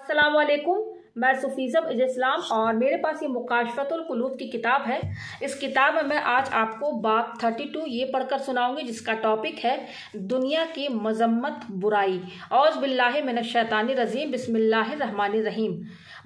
السلام علیکم، میں صفیزم اسلام اور میرے پاس یہ مکاشفۃ القلوب کی کتاب ہے۔ اس کتاب میں آج آپ کو باب 32 یہ پڑھ کر سناؤں گی، جس کا ٹاپک ہے دنیا کی مذمت برائی۔ اعوذ باللہ من الشیطان الرجیم، بسم اللہ الرحمن الرحیم۔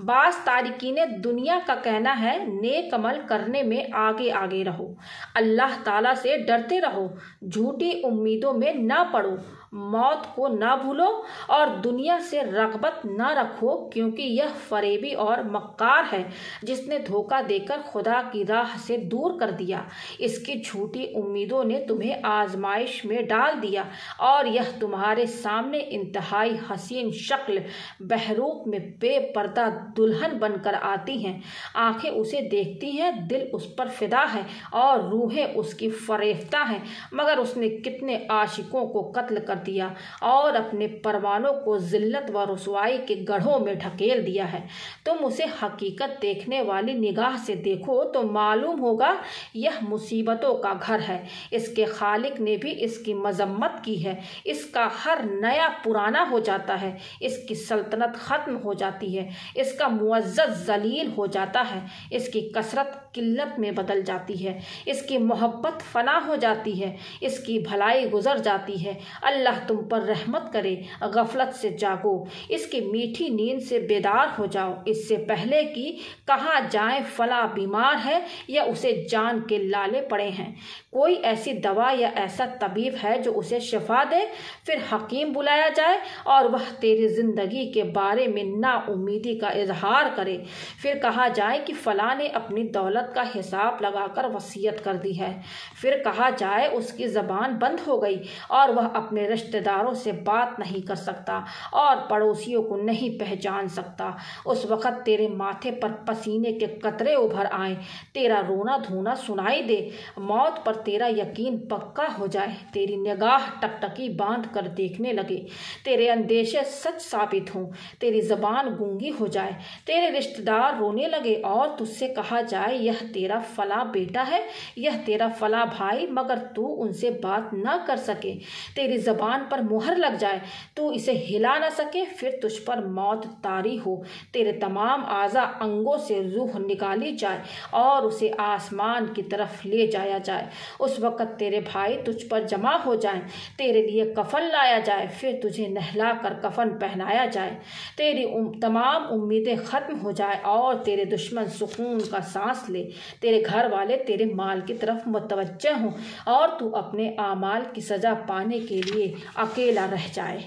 بعض تارکین دنیا کا کہنا ہے نیک عمل کرنے میں آگے آگے رہو، اللہ تعالیٰ سے ڈرتے رہو، جھوٹی امیدوں میں نہ پڑو، موت کو نہ بھولو اور دنیا سے رغبت نہ رکھو، کیونکہ یہ فریبی اور مکار ہے جس نے دھوکہ دے کر خدا کی راہ سے دور کر دیا۔ اس کی جھوٹی امیدوں نے تمہیں آزمائش میں ڈال دیا اور یہ تمہارے سامنے انتہائی حسین شکل بہروپ میں بے پردہ دلہن بن کر آتی ہیں۔ آنکھیں اسے دیکھتی ہیں، دل اس پر فدا ہے اور روحیں اس کی فریفتہ ہیں، مگر اس نے کتنے عاشقوں کو قتل کر دیا اور اپنے پروانوں کو ذلت و رسوائی کے گڑھوں میں ڈھکیل دیا ہے۔ تم اسے حقیقت دیکھنے والی نگاہ سے دیکھو تو معلوم ہوگا یہ مصیبتوں کا گھر ہے۔ اس کے خالق نے بھی اس کی مذمت کی ہے۔ اس کا ہر نیا پرانا ہو جاتا ہے، اس کی سلطنت ختم ہو جاتی ہے، اس کا معزز ذلیل ہو جاتا ہے، اس کی کثرت قلت میں بدل جاتی ہے، اس کی محبت فنا ہو جاتی ہے، اس کی بھلائی گزر جاتی ہے۔ اللہ تم پر رحمت کرے، غفلت سے جاگو، اس کی میٹھی نیند سے بیدار ہو جاؤ، اس سے پہلے کہ کہا جائیں فلاں بیمار ہے یا اسے جان کے لالے پڑے ہیں۔ کوئی ایسی دوا یا ایسا طبیب ہے جو اسے شفا دے؟ پھر حکیم بلایا جائے اور وہ تیری زندگی کے بارے میں نا امیدی کا اظہار کرے۔ پھر کہا جائے کہ فلاں نے اپنی دولت کا حساب لگا کر وصیت کر دی ہے۔ پھر کہا جائے اس کی زبان بند ہو گئی اور وہ اپنے رشتہ داروں سے بات نہیں کر سکتا اور پڑوسیوں کو نہیں پہچان سکتا۔ اس وقت تیرے ماتھے پر پسینے کے قطرے ابھر آئیں، تیرا رونا دھونا سنائی دے، موت پر تیرا یقین پکا ہو جائے، تیری نگاہ ٹکٹکی باندھ کر دیکھنے لگے، تیرے اندیشے سچ ثابت ہوں، تیری زبان گونگی ہو جائے، تیرے رشتہ دار رونے لگے اور تجھ سے کہا جائے یہ تیرا فلاں بیٹا ہے، یہ تیرا فلاں بھائی، مگر تو ان سے بات نہ کر سکے، تیری زبان پر مہر لگ جائے، تو اسے ہلا نہ سکے، پھر تجھ پر موت طاری ہو، تیرے تمام اعضاء انگوں سے روح نکالی جائے اور اسے آسمان کی طرف لے جایا جائے۔ اس وقت تیرے بھائی تجھ پر جمع ہو جائیں، تیرے لیے کفن لایا جائے، پھر تجھے نہلا کر کفن پہنایا جائے، تیری تمام امیدیں ختم ہو جائے اور تیرے دشمن سکون کا سانس لے، تیرے گھر والے تیرے مال کی طرف متوجہ ہوں اور تو اپنے اعمال کی سزا پانے کے لیے اکیلا رہ جائے۔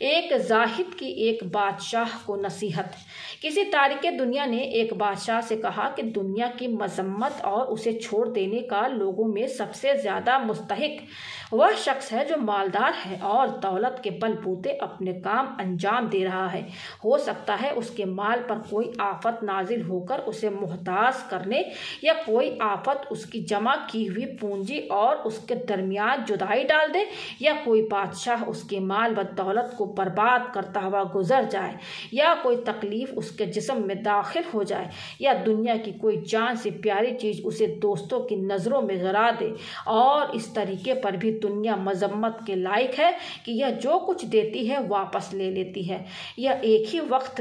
ایک زاہد کی ایک بادشاہ کو نصیحت۔ کسی تارک دنیا نے ایک بادشاہ سے کہا کہ دنیا کی مذمت اور اسے چھوڑ دینے کا لوگوں میں سب سے زیادہ مستحق وہ شخص ہے جو مالدار ہے اور دولت کے بل بوتے اپنے کام انجام دے رہا ہے۔ ہو سکتا ہے اس کے مال پر کوئی آفت نازل ہو کر اسے محتاج کرنے یا کوئی آفت اس کی جمع کی ہوئی پونجی اور اس کے درمیان جدائی ڈال دے، یا کوئی بادشاہ اس کے مال و دولت کو برباد کرتا ہوا گزر جائے، یا کوئی تکلیف اس کے جسم میں داخل ہو جائے، یا دنیا کی کوئی جان سے پیاری چیز اسے دوستوں کی نظروں میں گرا دے۔ اور اس طریقے پر بھی دنیا مذمت کے لائق ہے کہ یہ جو کچھ دیتی ہے واپس لے لیتی ہے۔ یہ ایک ہی وقت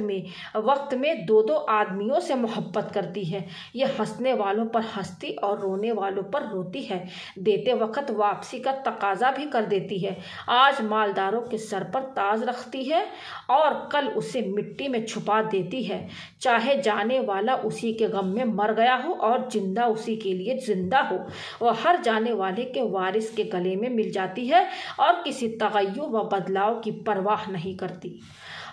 میں دو آدمیوں سے محبت کرتی ہے۔ یہ ہنسنے والوں پر ہنستی اور رونے والوں پر روتی ہے، دیتے وقت واپسی کا تقاضا بھی کر دیتی ہے۔ آج مالداروں کے سر پر تاج رکھتی ہے اور کل اسے مٹی میں چھپا دیتی ہے، چاہے جانے والا اسی کے غم میں مر گیا ہو اور زندہ اسی کے لیے زندہ ہو، وہ ہر جانے والے کے وارث کے گلے میں مل جاتی ہے اور کسی تغیر و بدلاؤ کی پرواہ نہیں کرتی۔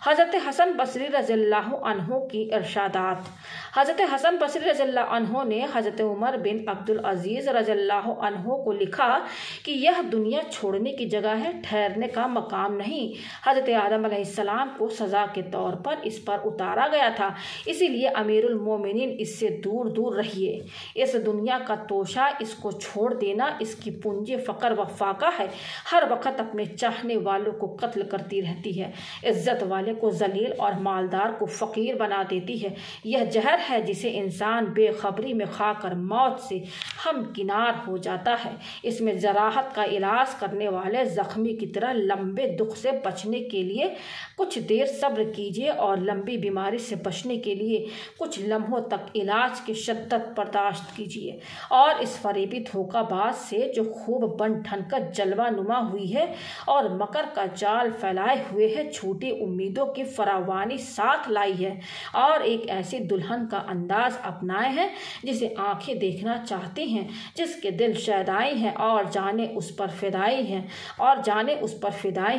حضرت حسن بصری رضی اللہ عنہ کی ارشادات۔ حضرت حسن بصری رضی اللہ عنہ نے حضرت عمر بن عبدالعزیز رضی اللہ عنہ کو لکھا کہ یہ دنیا چھوڑنے کی جگہ ہے، ٹھہرنے کا مقام نہیں۔ حضرت آدم علیہ السلام کو سزا کے طور پر اس پر اتارا گیا تھا، اسی لیے امیر المومنین اس سے دور دور رہیے۔ اس دنیا کا توشہ، اس کو چھوڑ دینا، اس کی پونجی فقر و فاقہ ہے، ہر وقت اپنے چاہنے والوں کو قتل کرتی رہتی ہے، عزت والے والے کو ذلیل اور مالدار کو فقیر بنا دیتی ہے۔ یہ زہر ہے جسے انسان بے خبری میں کھا کر موت سے ہمکنار ہو جاتا ہے۔ اس میں جراحت کا علاج کرنے والے زخمی کی طرح لمبے دکھ سے بچنے کے لیے کچھ دیر صبر کیجیے اور لمبی بیماری سے بچنے کے لیے کچھ لمحوں تک علاج کی شدت برداشت کیجیے۔ اور اس فریبی دھوکہ باز سے جو خوب بن ٹھن کر جلوہ نما ہوئی ہے اور مکر کا جال پھیلائے ہوئے ہے، جھوٹی امیدوں کی فراوانی ساتھ لائی ہے اور ایک ایسی دلہن کا انداز اپنائے ہیں جسے آنکھیں دیکھنا چاہتی ہیں، جس کے دل شیدائی ہیں اور جانے اس پر فدائی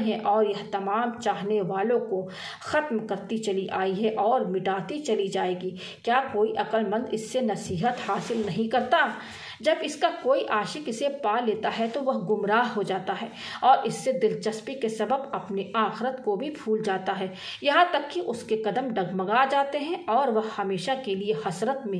ہیں اور یہ تمام چاہنے والوں کو ختم کرتی چلی آئی ہے اور مٹاتی چلی جائے گی۔ کیا کوئی عقل مند اس سے نصیحت حاصل نہیں کرتا؟ جب اس کا کوئی عاشق اسے پا لیتا ہے تو وہ گمراہ ہو جاتا ہے اور اس سے دلچسپی کے سبب اپنی آخرت کو بھی بھول جاتا ہے، یہاں تک کہ اس کے قدم ڈگمگا جاتے ہیں اور وہ ہمیشہ کے لیے حسرت میں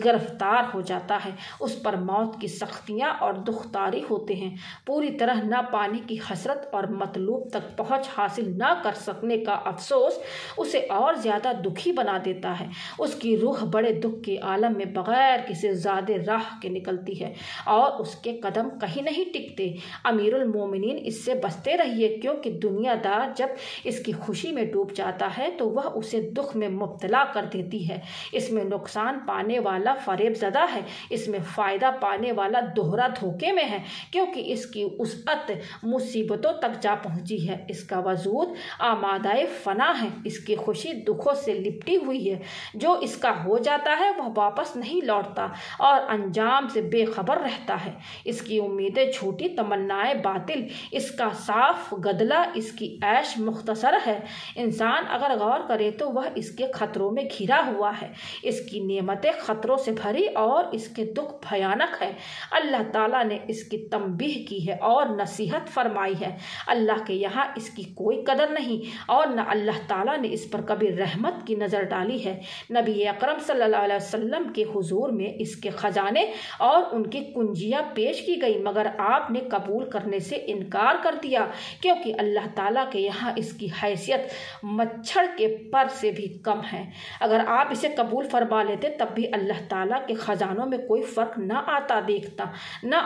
گرفتار ہو جاتا ہے۔ اس پر موت کی سختیاں اور دکھ طاری ہوتے ہیں۔ پوری طرح نہ پانے کی حسرت اور مطلوب تک پہنچ حاصل نہ کر سکنے کا افسوس اسے اور زیادہ دکھی بنا دیتا ہے۔ اس کی روح بڑے دکھ کے عالم میں بغیر کسی زیادہ راہ کے نکلتی ہے اور اس کے قدم کہیں نہیں ٹکتے۔ امیر المومنین اس سے بچتے رہیے، کیونکہ دنیا دار جب اس کی خوشی میں ڈوب جاتا ہے تو وہ اسے دکھ میں مبتلا کر دیتی ہے۔ اس میں نقصان پانے والا فریب زدہ ہے، اس میں فائدہ پانے والا دوہرا دھوکے میں ہے، کیونکہ اس کی وسعت مصیبتوں تک جا پہنچی ہے، اس کا وجود آمادہ فنا ہے، اس کی خوشی دکھوں سے لپٹی ہوئی ہے۔ جو اس کا ہو جاتا ہے وہ واپس نہیں لوٹتا اور انجام سے بے خبر رہتا ہے۔ اس کی امیدیں جھوٹی، تمنائیں باطل، اس کا صاف گدلا، اس کی عیش مختصر ہے۔ انسان اگر غور کرے تو وہ اس کے خطروں میں گھرا ہوا ہے، اس کی نعمتیں خطروں سے بھری اور اس کے دکھ بھیانک ہے۔ اللہ تعالیٰ نے اس کی تنبیہ کی ہے اور نصیحت فرمائی ہے۔ اللہ کے یہاں اس کی کوئی قدر نہیں اور نہ اللہ تعالیٰ نے اس پر کبھی رحمت کی نظر ڈالی ہے۔ نبی اکرم صلی اللہ علیہ وسلم کے حضور میں اس کے خزانے اور ان کی کنجیاں پیش کی گئی، مگر آپ نے قبول کرنے سے انکار کر دیا، کیونکہ اللہ تعالیٰ کے یہاں اس کی حیثیت مچھر کے پر سے بھی کم ہے۔ اگر آپ اسے قبول فرما لیتے تب بھی اللہ تعالیٰ کے خزانوں میں کوئی فرق نہ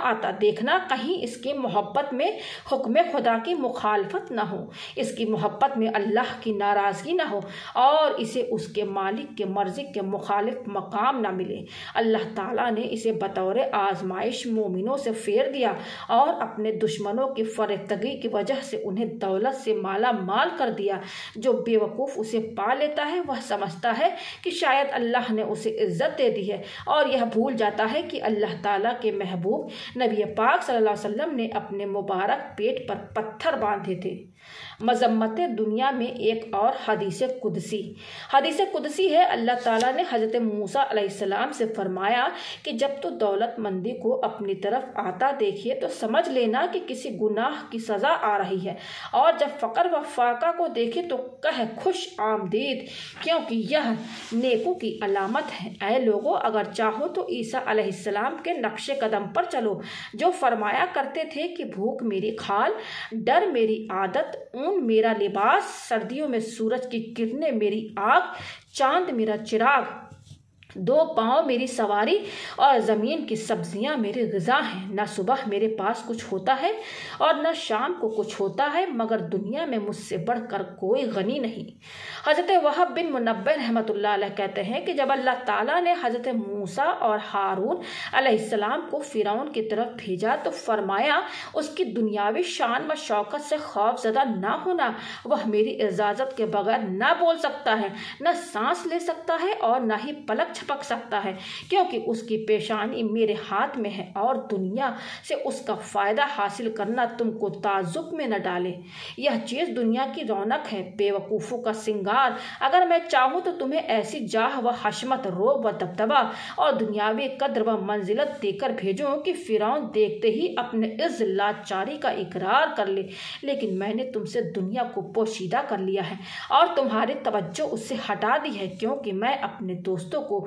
آتا دیکھنا کہیں اس کی محبت میں حکم خدا کی مخالفت نہ ہو، اس کی محبت میں اللہ کی ناراضگی نہ ہو اور اسے اس کے مالک کے مرضی کے مخالف مقام نہ ملے۔ اللہ تعالیٰ نے اسے بطور آزمائش مومنوں سے پھیر دیا اور اپنے دشمنوں کی فریفتگی کی وجہ سے انہیں دولت سے مالا مال کر دیا۔ جو بے وقوف اسے پا لیتا ہے وہ سمجھتا ہے کہ شاید اللہ نے اسے عزت دے دی ہے اور یہ بھول جاتا ہے کہ اللہ تعالیٰ کے محبوب نبی پاک صلی اللہ علیہ وسلم نے اپنے مبارک پیٹ پر پتھر باندھے تھے۔ مذمت دنیا میں ایک اور حدیث قدسی ہے۔ اللہ تعالیٰ نے حضرت موسیٰ علیہ السلام سے فرمایا کہ جب تو دولت مندی کو اپنی طرف آتا دیکھیے تو سمجھ لینا کہ کسی گناہ کی سزا آ رہی ہے، اور جب فقر و فاقہ کو دیکھے تو کہے خوش آمدید، کیونکہ یہ نیکوں کی علامت ہے۔ اے لوگو، اگر چاہو تو عیسیٰ علیہ السلام کے نقش قدم پر چلو، جو فرمایا کرتے تھے کہ بھوک میری کھال، ڈر میری عادت، اون میرا لباس، سردیوں میں سورج کی کرنیں میری آگ، چاند میرا چراغ، دو پاؤں میری سواری اور زمین کی سبزیاں میری غذا ہیں۔ نہ صبح میرے پاس کچھ ہوتا ہے اور نہ شام کو کچھ ہوتا ہے، مگر دنیا میں مجھ سے بڑھ کر کوئی غنی نہیں۔ حضرت وہب بن منبہ رحمۃ اللہ علیہ کہتے ہیں کہ جب اللہ تعالیٰ نے حضرت موسیٰ اور ہارون علیہ السلام کو فرعون کی طرف بھیجا تو فرمایا اس کی دنیاوی شان و شوکت سے خوف زدہ نہ ہونا، وہ میری اجازت کے بغیر نہ بول سکتا ہے، نہ سانس لے سکتا ہے اور نہ ہی پلک چھپک سکتا ہے، کیونکہ اس کی پیشانی میرے ہاتھ میں ہے، اور دنیا سے اس کا فائدہ حاصل کرنا تم کو تعجب میں نہ ڈالے۔ یہ چیز دنیا کی رونق ہے، بے وقوفوں کا سنگار۔ اگر میں چاہوں تو تمہیں ایسی جاہ و حشمت، روب و دبدبہ اور دنیاوی قدر و منزلت دے کر بھیجوں کہ فرعون دیکھتے ہی اپنے عز لاچاری کا اقرار کر لے، لیکن میں نے تم سے دنیا کو پوشیدہ کر لیا ہے اور تمہاری توجہ اس سے ہٹا دی ہے، کیونکہ میں اپنے دوستوں کو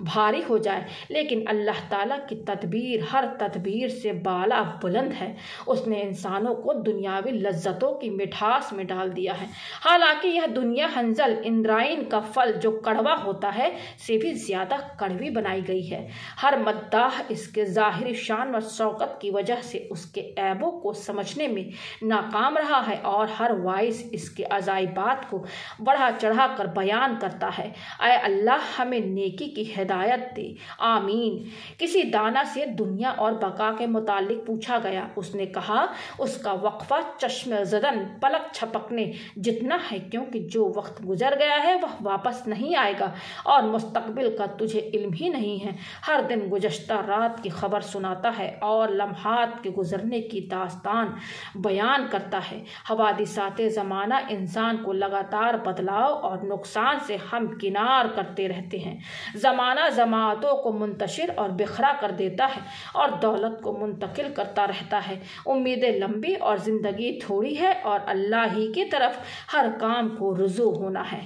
بھاری ہو جائے، لیکن اللہ تعالیٰ کی تدبیر ہر تدبیر سے بالا بلند ہے۔ اس نے انسانوں کو دنیاوی لذتوں کی مٹھاس میں ڈال دیا ہے، حالانکہ یہ دنیا حنظل اندرائن کا پھل جو کڑوا ہوتا ہے سے بھی زیادہ کڑوی بنائی گئی ہے۔ ہر مداح اس کے ظاہری شان و شوکت کی وجہ سے اس کے عیبوں کو سمجھنے میں ناکام رہا ہے، اور ہر واعظ اس کے عجائبات کو بڑھا چڑھا کر بیان کرتا ہے۔ اے اللہ، ہمیں نیکی کی ہدایت دے، آمین۔ کسی دانا سے دنیا اور بقا کے متعلق پوچھا گیا۔ اس نے کہا، اس کا وقفہ چشم زدن پلک چھپکنے جتنا ہے، کیونکہ جو وقت گزر گیا ہے وہ واپس نہیں آئے گا، اور مستقبل کا تجھے علم ہی نہیں ہے۔ ہر دن گزشتہ رات کی خبر سناتا ہے اور لمحات کے گزرنے کی داستان بیان کرتا ہے۔ حوادثات زمانہ انسان کو لگاتار بدلاؤ اور نقصان سے ہمکنار کرتے رہتے ہیں۔ زمانہ جماعتوں کو منتشر اور بکھرا کر دیتا ہے اور دولت کو منتقل کرتا رہتا ہے۔ امیدیں لمبی اور زندگی تھوڑی ہے، اور اللہ ہی کی طرف ہر کام کو رجوع ہونا ہے۔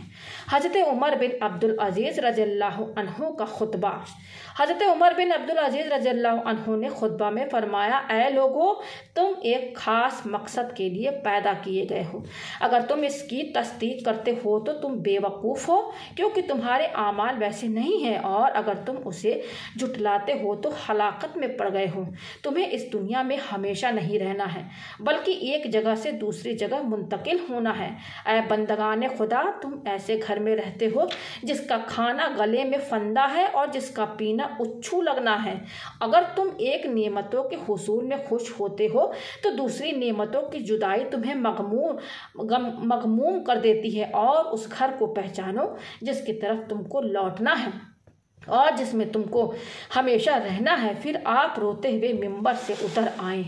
حضرت عمر بن عبدالعزیز رضی اللہ عنہ کا خطبہ۔ حضرت عمر بن عبدالعزیز رضی اللہ عنہ نے خطبہ میں فرمایا، اے لوگو، تم ایک خاص مقصد کے لیے پیدا کیے گئے ہو۔ اگر تم اس کی تصدیق کرتے ہو تو تم بے وقوف ہو، کیونکہ تمہارے اعمال ویسے نہیں ہیں، اور اگر تم اسے جھٹلاتے ہو تو ہلاکت میں پڑ گئے ہو۔ تمہیں اس دنیا میں ہمیشہ نہیں رہنا ہے، بلکہ ایک جگہ سے دوسری جگہ منتقل ہونا ہے۔ اے بندگان خدا، تم ایسے گھر میں رہتے ہو جس کا کھانا گلے میں فندہ ہے اور جس کا پینا اچھو لگنا ہے۔ اگر تم ایک نعمتوں کے حصول میں خوش ہوتے ہو تو دوسری نعمتوں کی جدائی تمہیں مغموم کر دیتی ہے، اور اس گھر کو پہچانو جس کی طرف تم کو لوٹنا ہے اور جس میں تم کو ہمیشہ رہنا ہے۔ پھر آپ روتے ہوئے ممبر سے اتر آئیں۔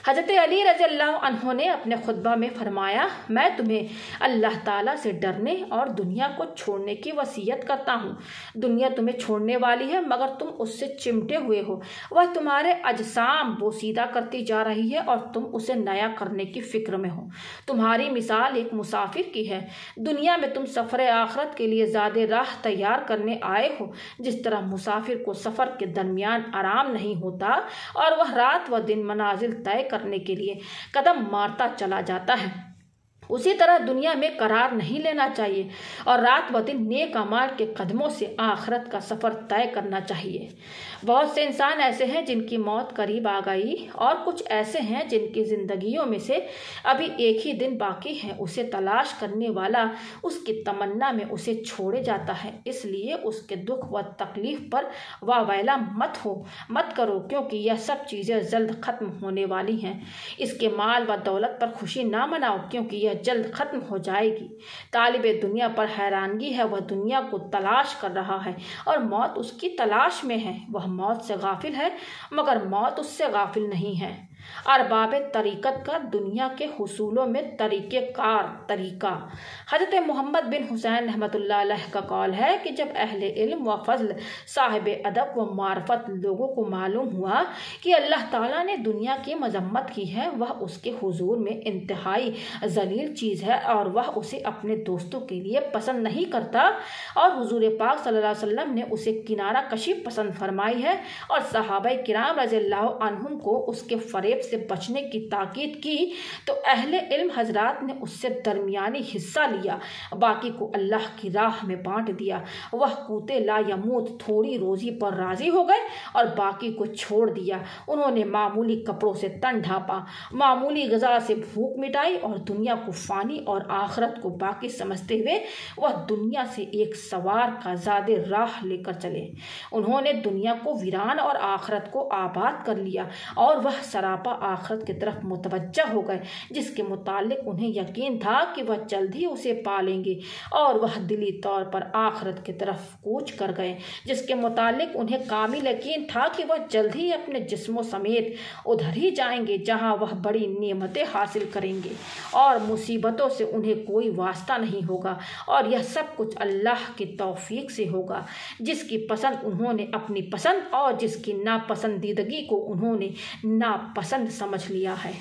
حضرت علی رضی اللہ عنہ نے اپنے خطبہ میں فرمایا، میں تمہیں اللہ تعالیٰ سے ڈرنے اور دنیا کو چھوڑنے کی وصیت کرتا ہوں۔ دنیا تمہیں چھوڑنے والی ہے، مگر تم اس سے چمٹے ہوئے ہو۔ وہ تمہارے اجسام بوسیدہ کرتی جا رہی ہے اور تم اسے نیا کرنے کی فکر میں ہو۔ تمہاری مثال ایک مسافر کی ہے۔ دنیا میں تم سفر آخرت کے لیے زیادہ راہ تیار کرنے آئے ہو۔ جس طرح مسافر کو سفر کے درمیان آرام نہیں ہوتا اور وہ رات و دن منازل طے کرنے کے لیے قدم مارتا چلا جاتا ہے، اسی طرح دنیا میں قرار نہیں لینا چاہیے اور رات و دن نیک اعمال کے قدموں سے آخرت کا سفر طے کرنا چاہیے۔ بہت سے انسان ایسے ہیں جن کی موت قریب آ گئی، اور کچھ ایسے ہیں جن کی زندگیوں میں سے ابھی ایک ہی دن باقی ہے۔ اسے تلاش کرنے والا اس کی تمنا میں اسے چھوڑے جاتا ہے، اس لیے اس کے دکھ و تکلیف پر واویلا مت کرو، کیونکہ یہ سب چیزیں جلد ختم ہونے والی ہیں۔ اس کے مال و دولت پر خوشی نہ مناؤ، کیونکہ یہ جلد ختم ہو جائے گی۔ طالب دنیا پر حیرانگی ہے، وہ دنیا کو تلاش کر رہا ہے اور موت اس کی تلاش میں ہے۔ وہ موت سے غافل ہے، مگر موت اس سے غافل نہیں ہے۔ ارباب طریقت کا دنیا کے حصولوں میں طریقہ۔ حضرت محمد بن حسین رحمۃ اللہ علیہ کا قول ہے کہ جب اہل علم و فضل، صاحب ادب و معرفت لوگوں کو معلوم ہوا کہ اللہ تعالیٰ نے دنیا کی مذمت کی ہے، وہ اس کے حضور میں انتہائی ذلیل چیز ہے اور وہ اسے اپنے دوستوں کے لیے پسند نہیں کرتا، اور حضور پاک صلی اللہ علیہ وسلم نے اسے کنارہ کشی پسند فرمائی ہے اور صحابہ کرام رضی اللہ عنہم کو اس کے فریب سے بچنے کی تاکید کی، تو اہل علم حضرات نے اس سے درمیانی حصہ لیا، باقی کو اللہ کی راہ میں بانٹ دیا۔ وہ قوت لا یموت تھوڑی روزی پر راضی ہو گئے اور باقی کو چھوڑ دیا۔ انہوں نے معمولی کپڑوں سے تن ڈھانپا، معمولی غذا سے بھوک مٹائی اور دنیا کو فانی اور آخرت کو باقی سمجھتے ہوئے وہ دنیا سے ایک سوار کا زیادہ راہ لے کر چلے۔ انہوں نے دنیا کو ویران اور آخرت کو آباد کر لیا، اور وہ سراپا آخرت کی طرف متوجہ ہو گئے، جس کے متعلق انہیں یقین تھا کہ وہ جلد ہی اسے پالیں گے، اور وہ دلی طور پر آخرت کی طرف کوچ کر گئے، جس کے متعلق انہیں کامل یقین تھا کہ وہ جلد ہی اپنے جسموں سمیت ادھر ہی جائیں گے جہاں وہ بڑی نعمتیں حاصل کریں گے اور مصیبتوں سے انہیں کوئی واسطہ نہیں ہوگا، اور یہ سب کچھ اللہ کی توفیق سے ہوگا، جس کی پسند انہوں نے اپنی پسند اور جس کی ناپسندیدگی کو انہوں نے ناپسند سمجھ لیا ہے۔